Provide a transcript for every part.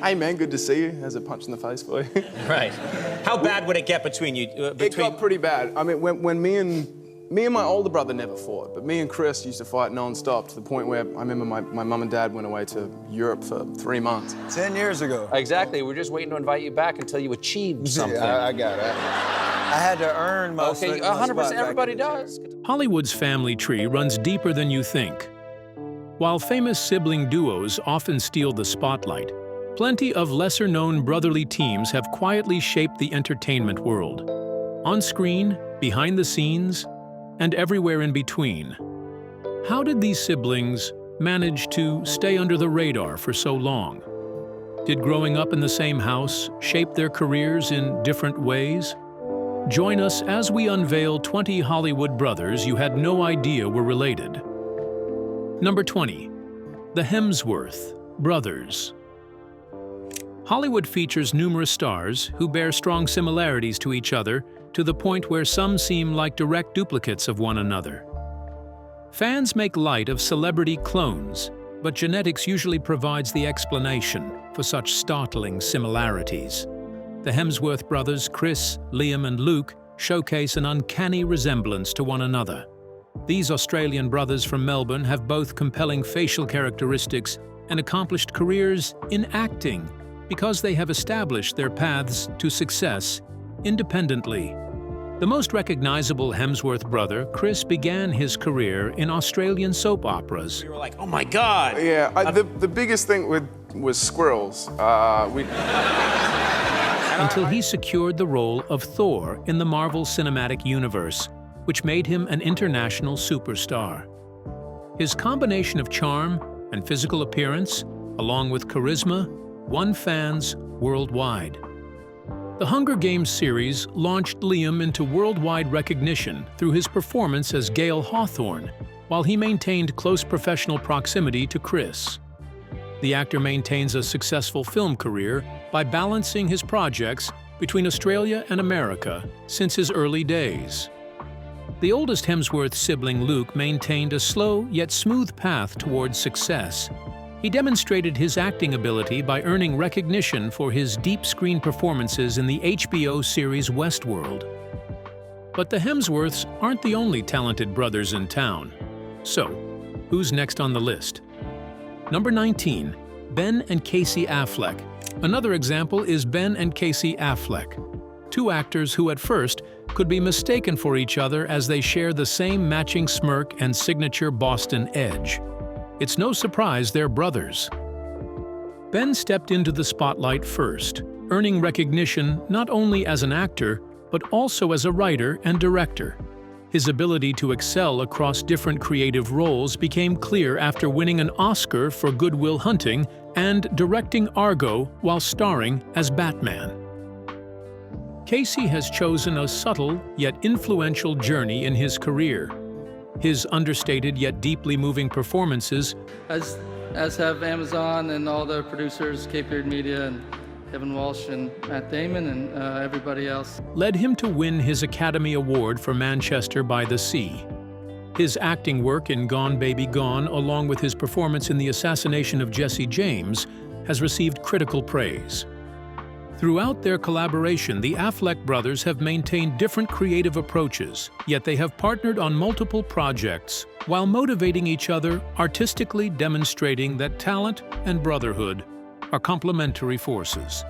hey man, good to see you, as a punch in the face for you. Right. How bad would it get between you? It got pretty bad. I mean, when me and my older brother never fought, but me and Chris used to fight non-stop to the point where I remember my mum and dad went away to Europe for 3 months. 10 years ago. Exactly, we're just waiting to invite you back until you achieved something. Yeah, I got it. I had to earn my Okay, 100%, everybody does. Hollywood's family tree runs deeper than you think. While famous sibling duos often steal the spotlight, plenty of lesser-known brotherly teams have quietly shaped the entertainment world. On screen, behind the scenes, and everywhere in between. How did these siblings manage to stay under the radar for so long? Did growing up in the same house shape their careers in different ways? Join us as we unveil 20 Hollywood brothers you had no idea were related. Number 20. The Hemsworth Brothers. Hollywood features numerous stars who bear strong similarities to each other to the point where some seem like direct duplicates of one another. Fans make light of celebrity clones, but genetics usually provides the explanation for such startling similarities. The Hemsworth brothers, Chris, Liam, and Luke, showcase an uncanny resemblance to one another. These Australian brothers from Melbourne have both compelling facial characteristics and accomplished careers in acting because they have established their paths to success independently. The most recognizable Hemsworth brother, Chris, began his career in Australian soap operas. We were like, oh my God! Yeah, the biggest thing was squirrels. Until he secured the role of Thor in the Marvel Cinematic Universe, which made him an international superstar. His combination of charm and physical appearance, along with charisma, won fans worldwide. The Hunger Games series launched Liam into worldwide recognition through his performance as Gale Hawthorne, while he maintained close professional proximity to Chris. The actor maintains a successful film career by balancing his projects between Australia and America since his early days. The oldest Hemsworth sibling, Luke, maintained a slow yet smooth path towards success. He demonstrated his acting ability by earning recognition for his deep screen performances in the HBO series Westworld. But the Hemsworths aren't the only talented brothers in town. So, who's next on the list? Number 19. Ben and Casey Affleck. Another example is Ben and Casey Affleck, two actors who at first could be mistaken for each other as they share the same matching smirk and signature Boston edge. It's no surprise they're brothers. Ben stepped into the spotlight first, earning recognition not only as an actor, but also as a writer and director. His ability to excel across different creative roles became clear after winning an Oscar for Good Will Hunting and directing Argo while starring as Batman. Casey has chosen a subtle yet influential journey in his career. His understated yet deeply moving performances, as have Amazon and all the producers, Cape Fear Media and Kevin Walsh and Matt Damon and everybody else, led him to win his Academy Award for Manchester by the Sea. His acting work in Gone Baby Gone, along with his performance in The Assassination of Jesse James, has received critical praise. Throughout their collaboration, the Affleck brothers have maintained different creative approaches, yet they have partnered on multiple projects while motivating each other, artistically demonstrating that talent and brotherhood are complementary forces.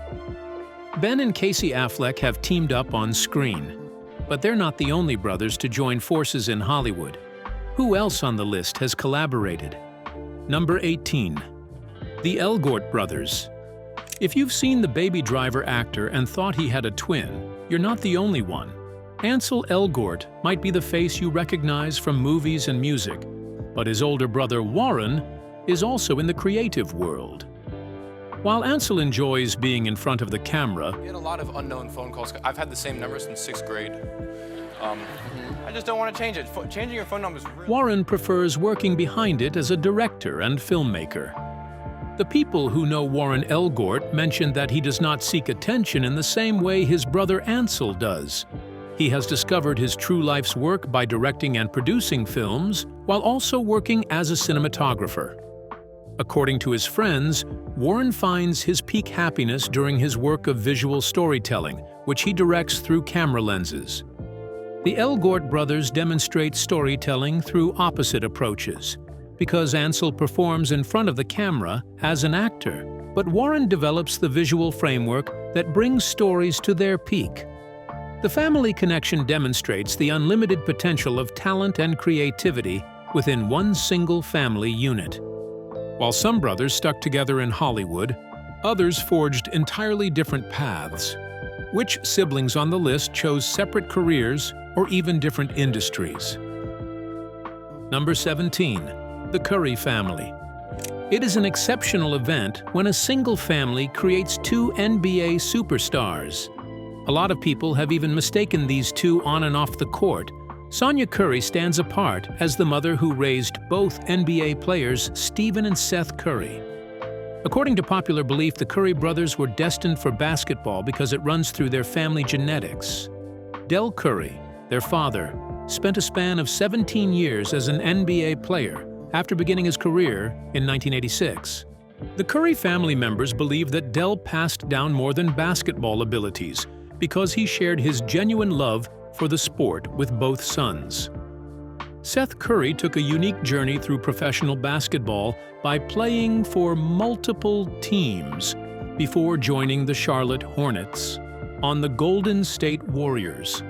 Ben and Casey Affleck have teamed up on screen, but they're not the only brothers to join forces in Hollywood. Who else on the list has collaborated? Number 18. The Elgort Brothers. If you've seen the Baby Driver actor and thought he had a twin, you're not the only one. Ansel Elgort might be the face you recognize from movies and music, but his older brother Warren is also in the creative world. While Ansel enjoys being in front of the camera, We had a lot of unknown phone calls. I've had the same number since 6th grade. I just don't want to change it. Changing your phone number is really... Warren prefers working behind it as a director and filmmaker. The people who know Warren Elgort mentioned that he does not seek attention in the same way his brother Ansel does. He has discovered his true life's work by directing and producing films, while also working as a cinematographer. According to his friends, Warren finds his peak happiness during his work of visual storytelling, which he directs through camera lenses. The Elgort brothers demonstrate storytelling through opposite approaches, because Ansel performs in front of the camera as an actor, but Warren develops the visual framework that brings stories to their peak. The family connection demonstrates the unlimited potential of talent and creativity within one single family unit. While some brothers stuck together in Hollywood, others forged entirely different paths. Which siblings on the list chose separate careers or even different industries? Number 17. The Curry family. It is an exceptional event when a single family creates two NBA superstars. A lot of people have even mistaken these two on and off the court. Sonia Curry stands apart as the mother who raised both NBA players Stephen and Seth Curry. According to popular belief, the Curry brothers were destined for basketball because it runs through their family genetics. Del Curry, their father, spent a span of 17 years as an NBA player after beginning his career in 1986. The Curry family members believe that Del passed down more than basketball abilities because he shared his genuine love for the sport with both sons. Seth Curry took a unique journey through professional basketball by playing for multiple teams before joining the Charlotte Hornets on the Golden State Warriors.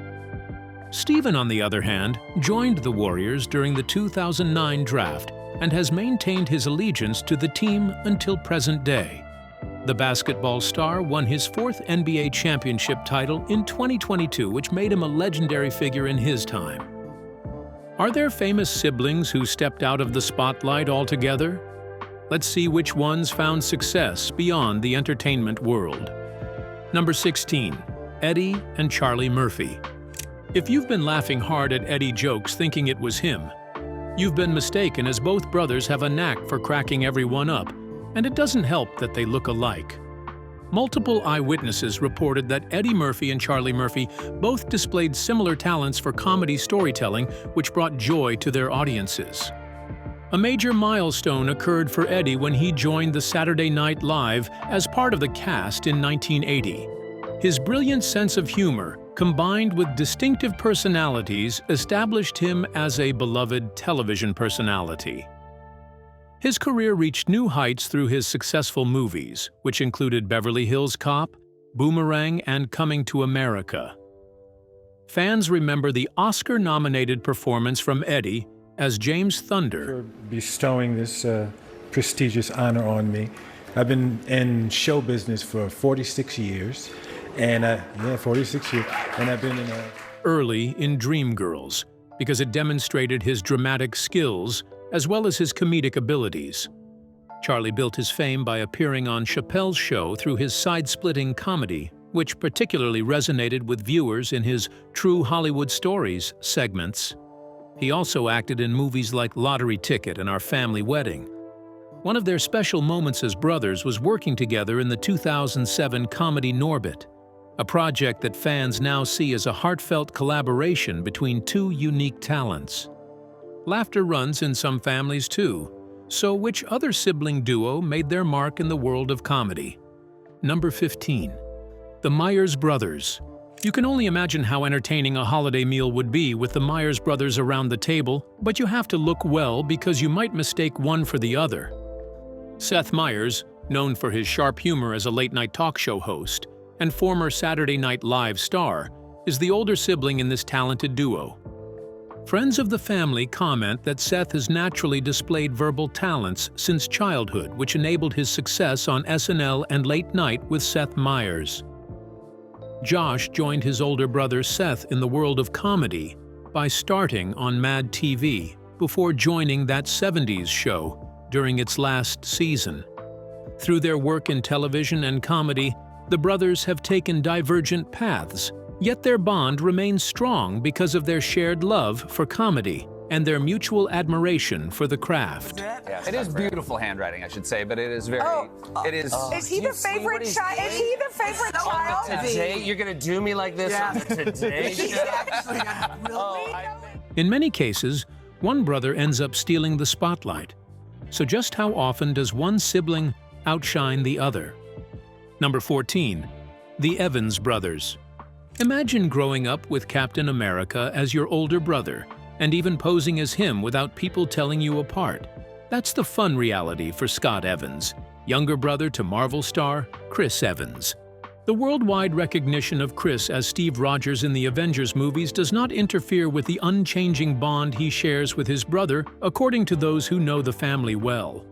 Stephen, on the other hand, joined the Warriors during the 2009 draft and has maintained his allegiance to the team until present day. The basketball star won his fourth NBA championship title in 2022, which made him a legendary figure in his time. Are there famous siblings who stepped out of the spotlight altogether? Let's see which ones found success beyond the entertainment world. Number 16. Eddie and Charlie Murphy. If you've been laughing hard at Eddie jokes thinking it was him, you've been mistaken, as both brothers have a knack for cracking everyone up, and it doesn't help that they look alike. Multiple eyewitnesses reported that Eddie Murphy and Charlie Murphy both displayed similar talents for comedy storytelling, which brought joy to their audiences. A major milestone occurred for Eddie when he joined the Saturday Night Live as part of the cast in 1980. His brilliant sense of humor, combined with distinctive personalities, established him as a beloved television personality. His career reached new heights through his successful movies, which included Beverly Hills Cop, Boomerang, and Coming to America. Fans remember the Oscar-nominated performance from Eddie as James Thunder. For bestowing this prestigious honor on me. I've been in show business for 46 years, and 46 years, and I've been in early in Dreamgirls, because it demonstrated his dramatic skills as well as his comedic abilities. Charlie built his fame by appearing on Chappelle's Show through his side-splitting comedy, which particularly resonated with viewers in his True Hollywood Stories segments. He also acted in movies like Lottery Ticket and Our Family Wedding. One of their special moments as brothers was working together in the 2007 comedy Norbit, a project that fans now see as a heartfelt collaboration between two unique talents. Laughter runs in some families too, so which other sibling duo made their mark in the world of comedy? Number 15. The Meyers Brothers. You can only imagine how entertaining a holiday meal would be with the Meyers brothers around the table, but you have to look well because you might mistake one for the other. Seth Meyers, known for his sharp humor as a late-night talk show host and former Saturday Night Live star, is the older sibling in this talented duo. Friends of the family comment that Seth has naturally displayed verbal talents since childhood, which enabled his success on SNL and Late Night with Seth Meyers. Josh joined his older brother Seth in the world of comedy by starting on Mad TV before joining That 70s Show during its last season. Through their work in television and comedy, the brothers have taken divergent paths, yet their bond remains strong because of their shared love for comedy and their mutual admiration for the craft. It is beautiful handwriting, I should say, but it is very... it is... Is he the favorite child? Is he the favorite child? Today, you're gonna do me like this on the Today Show? In many cases, one brother ends up stealing the spotlight. So just how often does one sibling outshine the other? Number 14. The Evans Brothers. Imagine growing up with Captain America as your older brother, and even posing as him without people telling you apart. That's the fun reality for Scott Evans, younger brother to Marvel star Chris Evans. The worldwide recognition of Chris as Steve Rogers in the Avengers movies does not interfere with the unchanging bond he shares with his brother, according to those who know the family well.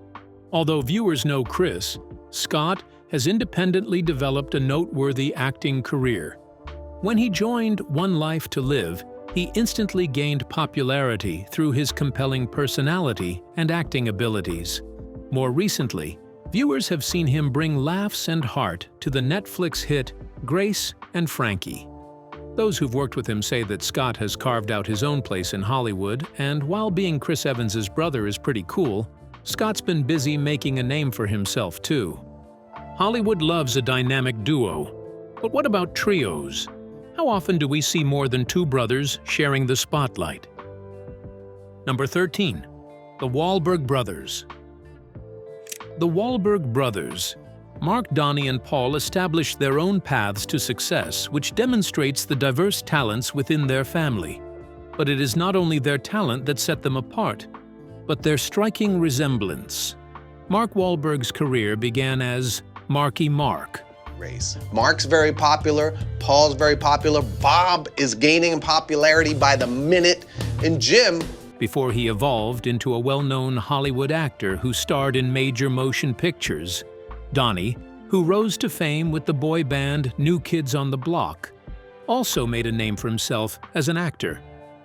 Although viewers know Chris, Scott has independently developed a noteworthy acting career. When he joined One Life to Live, he instantly gained popularity through his compelling personality and acting abilities. More recently, viewers have seen him bring laughs and heart to the Netflix hit Grace and Frankie. Those who've worked with him say that Scott has carved out his own place in Hollywood, and while being Chris Evans' brother is pretty cool, Scott's been busy making a name for himself too. Hollywood loves a dynamic duo, but what about trios? How often do we see more than two brothers sharing the spotlight? Number 13. The Wahberg Brothers. The Wahberg Brothers. Mark, Donnie, and Paul established their own paths to success, which demonstrates the diverse talents within their family. But it is not only their talent that set them apart, but their striking resemblance. Mark Wahlberg's career began as Marky Mark. Mark's very popular, Paul's very popular, Bob is gaining in popularity by the minute, and Jim, before he evolved into a well-known Hollywood actor who starred in major motion pictures. Donnie, who rose to fame with the boy band New Kids on the Block, also made a name for himself as an actor,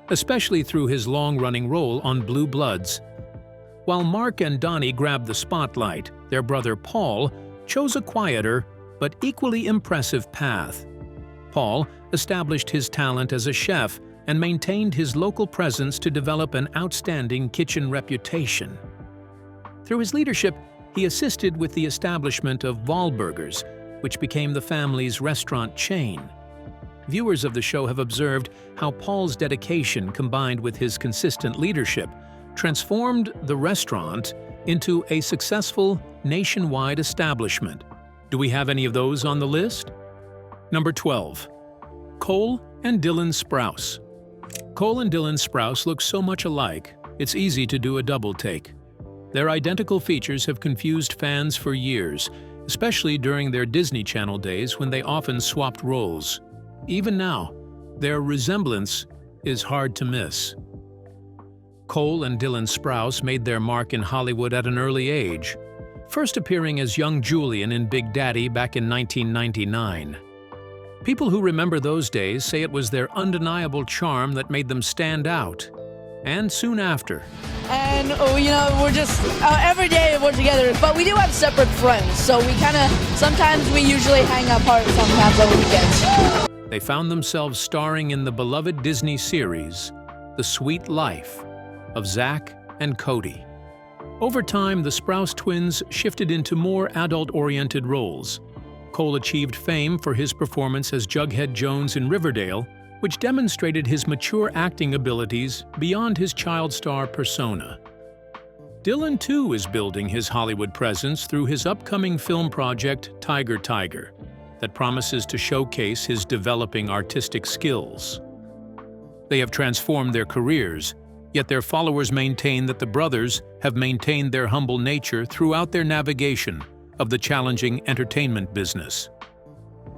especially through his long-running role on Blue Bloods. While Mark and Donnie grabbed the spotlight, their brother Paul chose a quieter but equally impressive path. Paul established his talent as a chef and maintained his local presence to develop an outstanding kitchen reputation. Through his leadership, he assisted with the establishment of Wahlburgers, which became the family's restaurant chain. Viewers of the show have observed how Paul's dedication combined with his consistent leadership transformed the restaurant into a successful nationwide establishment. Do we have any of those on the list? Number 12. Cole and Dylan Sprouse. Cole and Dylan Sprouse look so much alike, it's easy to do a double take. Their identical features have confused fans for years, especially during their Disney Channel days when they often swapped roles. Even now, their resemblance is hard to miss. Cole and Dylan Sprouse made their mark in Hollywood at an early age, first appearing as young Julian in Big Daddy back in 1999. People who remember those days say it was their undeniable charm that made them stand out. And soon after. And, we're just, every day we're together, but we do have separate friends, so we sometimes we usually hang apart sometimes on weekends. They found themselves starring in the beloved Disney series, The Sweet Life of Zach and Cody. Over time, the Sprouse twins shifted into more adult-oriented roles. Cole achieved fame for his performance as Jughead Jones in Riverdale, which demonstrated his mature acting abilities beyond his child star persona. Dylan, too, is building his Hollywood presence through his upcoming film project, Tiger, that promises to showcase his developing artistic skills. They have transformed their careers, yet their followers maintain that the brothers have maintained their humble nature throughout their navigation of the challenging entertainment business.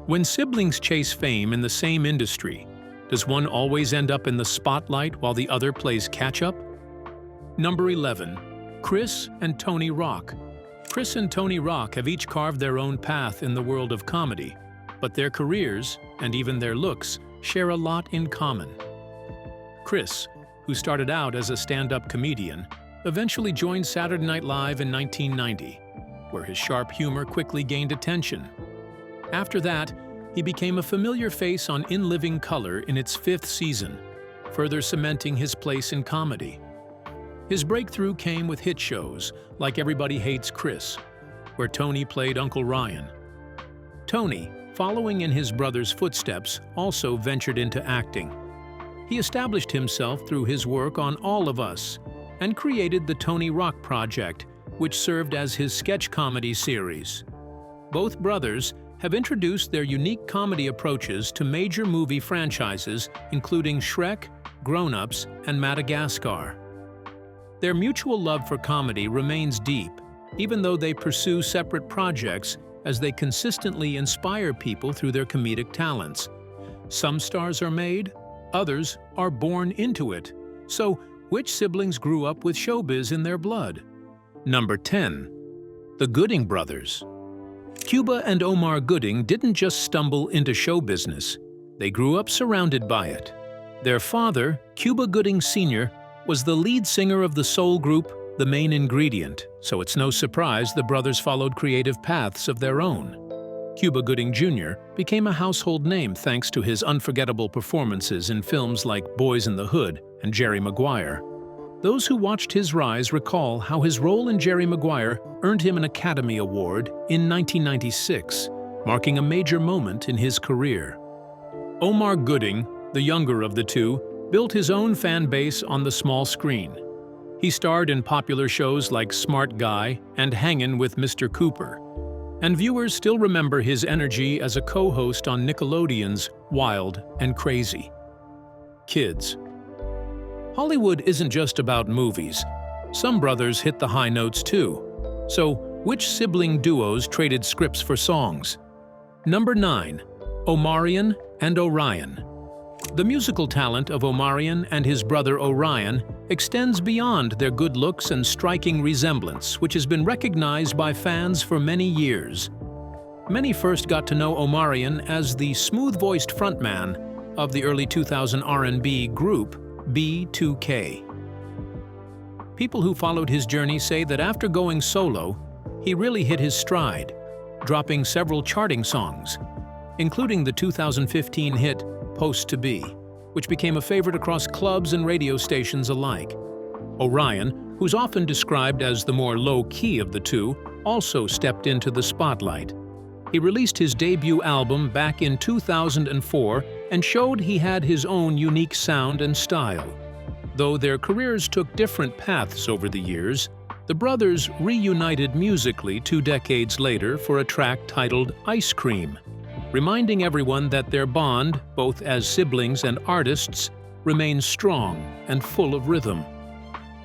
When siblings chase fame in the same industry, does one always end up in the spotlight while the other plays catch-up? Number 11. Chris and Tony Rock. Chris and Tony Rock have each carved their own path in the world of comedy, but their careers, and even their looks, share a lot in common. Chris, who started out as a stand-up comedian, eventually joined Saturday Night Live in 1990, where his sharp humor quickly gained attention. After that, he became a familiar face on In Living Color in its 5th season, further cementing his place in comedy. His breakthrough came with hit shows like Everybody Hates Chris, where Tony played Uncle Ryan. Tony, following in his brother's footsteps, also ventured into acting. He established himself through his work on All of Us and created the Tony Rock Project, which served as his sketch comedy series. Both brothers have introduced their unique comedy approaches to major movie franchises, including Shrek, Grown Ups, and Madagascar. Their mutual love for comedy remains deep, even though they pursue separate projects as they consistently inspire people through their comedic talents. Some stars are made, others are born into it. So, which siblings grew up with showbiz in their blood? Number 10. The Gooding Brothers. Cuba and Omar Gooding didn't just stumble into show business. They grew up surrounded by it. Their father, Cuba Gooding Sr., was the lead singer of the soul group The Main Ingredient, so it's no surprise the brothers followed creative paths of their own. Cuba Gooding Jr. became a household name thanks to his unforgettable performances in films like Boys in the Hood and Jerry Maguire. Those who watched his rise recall how his role in Jerry Maguire earned him an Academy Award in 1996, marking a major moment in his career. Omar Gooding, the younger of the two, built his own fan base on the small screen. He starred in popular shows like Smart Guy and Hangin' with Mr. Cooper, and viewers still remember his energy as a co-host on Nickelodeon's Wild and Crazy. Kids. Hollywood isn't just about movies. Some brothers hit the high notes too. So, which sibling duos traded scripts for songs? Number 9. Omaran and Orion. The musical talent of Omaran and his brother Orion extends beyond their good looks and striking resemblance, which has been recognized by fans for many years. Many first got to know Omaran as the smooth-voiced frontman of the early 2000 R&B group B2K. People who followed his journey say that after going solo, he really hit his stride, dropping several charting songs, including the 2015 hit Post to Be, which became a favorite across clubs and radio stations alike. Orion, who's often described as the more low-key of the two, also stepped into the spotlight. He released his debut album back in 2004 and showed he had his own unique sound and style. Though their careers took different paths over the years, the brothers reunited musically 2 decades later for a track titled Ice Cream, reminding everyone that their bond, both as siblings and artists, remains strong and full of rhythm.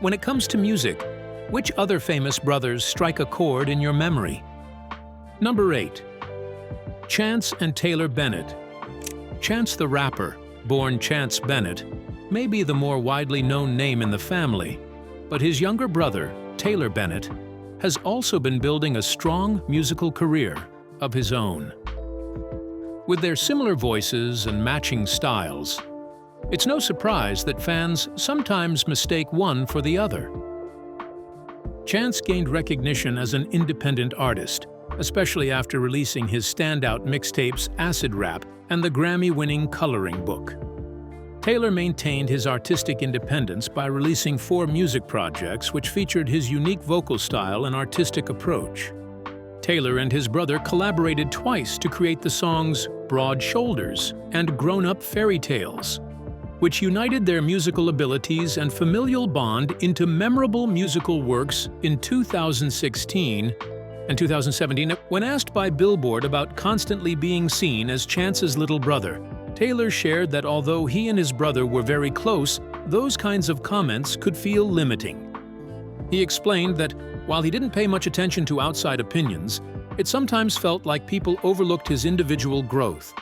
When it comes to music, which other famous brothers strike a chord in your memory? Number 8. Chance and Taylor Bennett. Chance the Rapper, born Chance Bennett, may be the more widely known name in the family, but his younger brother, Taylor Bennett, has also been building a strong musical career of his own. With their similar voices and matching styles, it's no surprise that fans sometimes mistake one for the other. Chance gained recognition as an independent artist, especially after releasing his standout mixtapes Acid Rap and the Grammy-winning Coloring Book. Taylor maintained his artistic independence by releasing 4 music projects which featured his unique vocal style and artistic approach. Taylor and his brother collaborated twice to create the songs Broad Shoulders and Grown Up Fairy Tales, which united their musical abilities and familial bond into memorable musical works in 2016 and 2017. When asked by Billboard about constantly being seen as Chance's little brother, Taylor shared that although he and his brother were very close, those kinds of comments could feel limiting. He explained that while he didn't pay much attention to outside opinions, it sometimes felt like people overlooked his individual growth.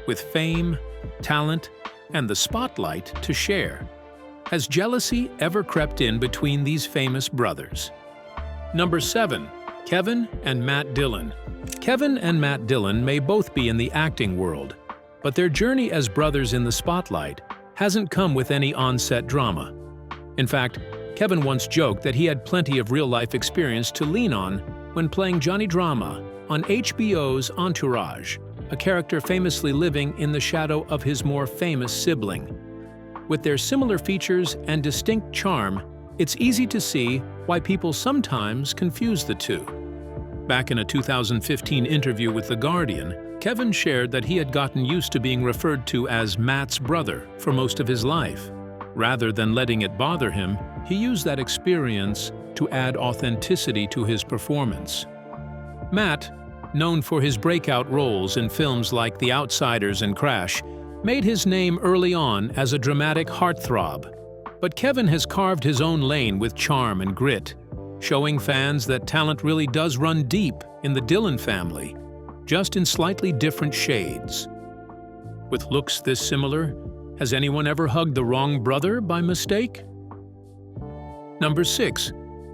With fame, talent, and the spotlight to share, has jealousy ever crept in between these famous brothers? Number 7. Kevin and Matt Dillon. Kevin and Matt Dillon may both be in the acting world, but their journey as brothers in the spotlight hasn't come with any on-set drama. In fact, Kevin once joked that he had plenty of real-life experience to lean on when playing Johnny Drama on HBO's Entourage, a character famously living in the shadow of his more famous sibling. With their similar features and distinct charm, it's easy to see why people sometimes confuse the two. Back in a 2015 interview with The Guardian, Kevin shared that he had gotten used to being referred to as Matt's brother for most of his life. Rather than letting it bother him, he used that experience to add authenticity to his performance. Matt, known for his breakout roles in films like The Outsiders and Crash, made his name early on as a dramatic heartthrob. But Kevin has carved his own lane with charm and grit, showing fans that talent really does run deep in the Dillon family, just in slightly different shades. With looks this similar, has anyone ever hugged the wrong brother by mistake? Number 6.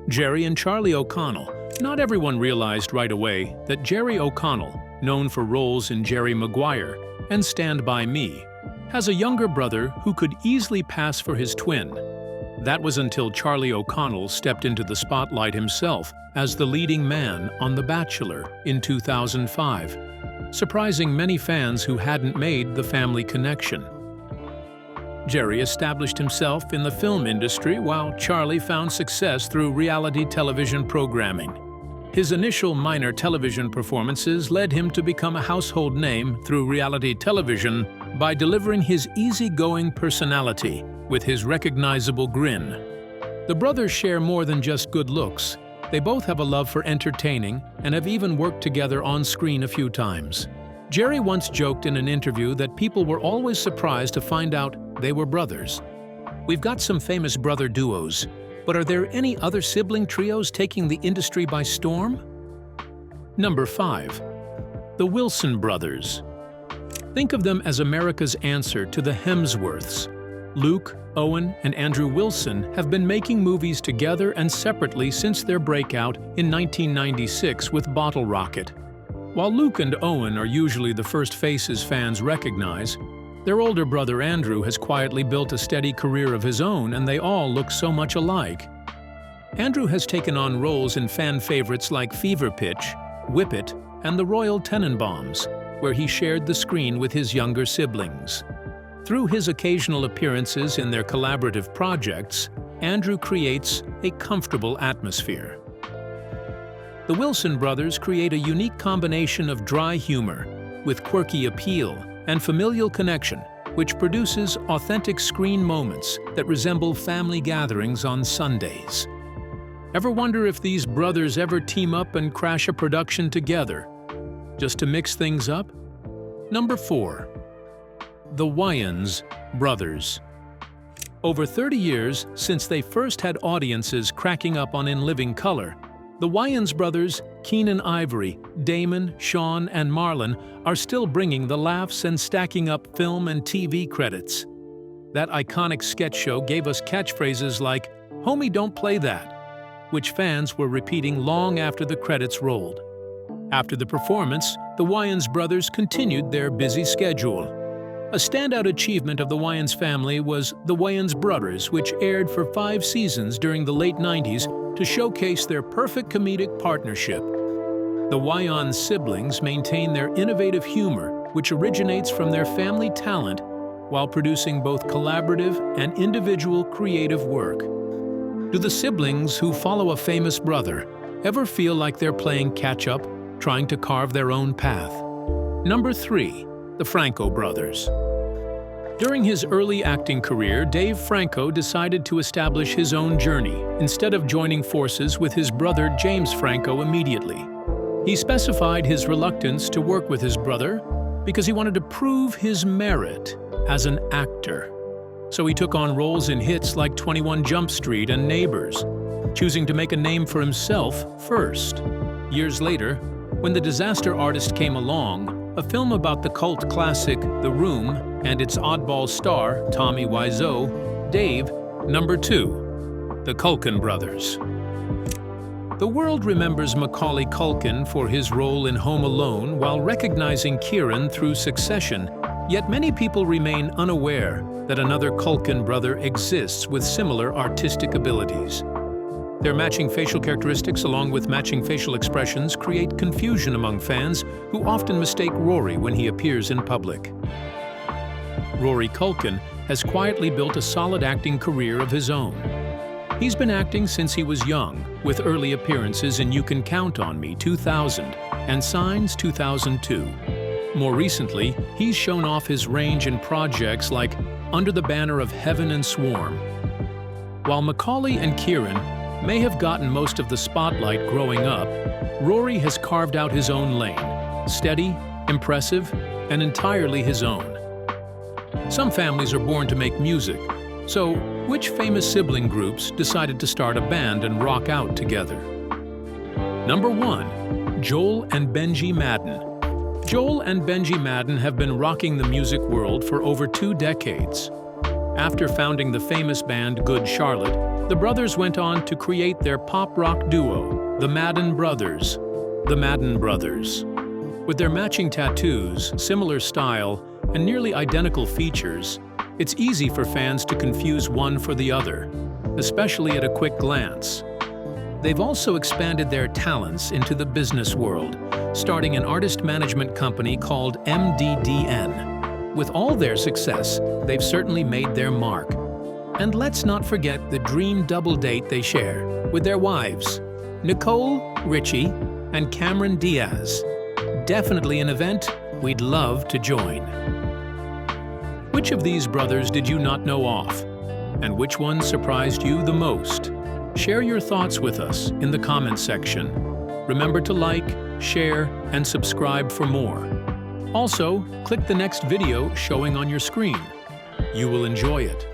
Jerry and Charlie O'Connell. Not everyone realized right away that Jerry O'Connell, known for roles in Jerry Maguire and Stand By Me, has a younger brother who could easily pass for his twin. That was until Charlie O'Connell stepped into the spotlight himself as the leading man on The Bachelor in 2005, surprising many fans who hadn't made the family connection. Jerry established himself in the film industry while Charlie found success through reality television programming. His initial minor television performances led him to become a household name through reality television by delivering his easygoing personality with his recognizable grin. The brothers share more than just good looks. They both have a love for entertaining and have even worked together on screen a few times. Jerry once joked in an interview that people were always surprised to find out they were brothers. We've got some famous brother duos, but are there any other sibling trios taking the industry by storm? Number 5. The Wilson Brothers. Think of them as America's answer to the Hemsworths. Luke, Owen, and Andrew Wilson have been making movies together and separately since their breakout in 1996 with Bottle Rocket. While Luke and Owen are usually the first faces fans recognize, their older brother Andrew has quietly built a steady career of his own, and they all look so much alike. Andrew has taken on roles in fan favorites like Fever Pitch, Whip It, and The Royal Tenenbaums, where he shared the screen with his younger siblings. Through his occasional appearances in their collaborative projects, Andrew creates a comfortable atmosphere. The Wilson brothers create a unique combination of dry humor with quirky appeal and familial connection, which produces authentic screen moments that resemble family gatherings on Sundays. Ever wonder if these brothers ever team up and crash a production together, just to mix things up? Number 4. The Wyans Brothers. Over 30 years since they first had audiences cracking up on In Living Color, the Wyans brothers, Keenan Ivory, Damon, Sean, and Marlon are still bringing the laughs and stacking up film and TV credits. That iconic sketch show gave us catchphrases like, "Homie, don't play that," which fans were repeating long after the credits rolled. After the performance, the Wyans brothers continued their busy schedule. A standout achievement of the Wyans family was The Wayans Brothers, which aired for 5 seasons during the late 90s to showcase their perfect comedic partnership. The Wyans siblings maintain their innovative humor, which originates from their family talent, while producing both collaborative and individual creative work. Do the siblings who follow a famous brother ever feel like they're playing catch-up, trying to carve their own path? Number 3. The Franco Brothers. During his early acting career, Dave Franco decided to establish his own journey instead of joining forces with his brother James Franco immediately. He specified his reluctance to work with his brother because he wanted to prove his merit as an actor. So he took on roles in hits like 21 Jump Street and Neighbors, choosing to make a name for himself first. Years later, when The Disaster Artist came along, a film about the cult classic The Room and its oddball star, Tommy Wiseau, Dave, number 2, the Kulkin Brothers. The world remembers Macaulay Culkin for his role in Home Alone while recognizing Kieran through Succession, yet many people remain unaware that another Culkin brother exists with similar artistic abilities. Their matching facial characteristics along with matching facial expressions create confusion among fans who often mistake Rory when he appears in public. Rory Culkin has quietly built a solid acting career of his own. He's been acting since he was young, with early appearances in You Can Count on Me 2000 and Signs 2002. More recently, he's shown off his range in projects like Under the Banner of Heaven and Swarm. While Macaulay and Kieran may have gotten most of the spotlight growing up, Rory has carved out his own lane, steady, impressive, and entirely his own. Some families are born to make music, so which famous sibling groups decided to start a band and rock out together? Number 1. Joel and Benji Madden. Joel and Benji Madden have been rocking the music world for over 2 decades. After founding the famous band Good Charlotte, the brothers went on to create their pop-rock duo, the Madden Brothers. The Madden Brothers. With their matching tattoos, similar style, and nearly identical features, it's easy for fans to confuse one for the other, especially at a quick glance. They've also expanded their talents into the business world, starting an artist management company called MDDN. With all their success, they've certainly made their mark. And let's not forget the dream double date they share with their wives, Nicole Richie and Cameron Diaz. Definitely an event we'd love to join. Which of these brothers did you not know of? And which one surprised you the most? Share your thoughts with us in the comments section. Remember to like, share, and subscribe for more. Also, click the next video showing on your screen. You will enjoy it.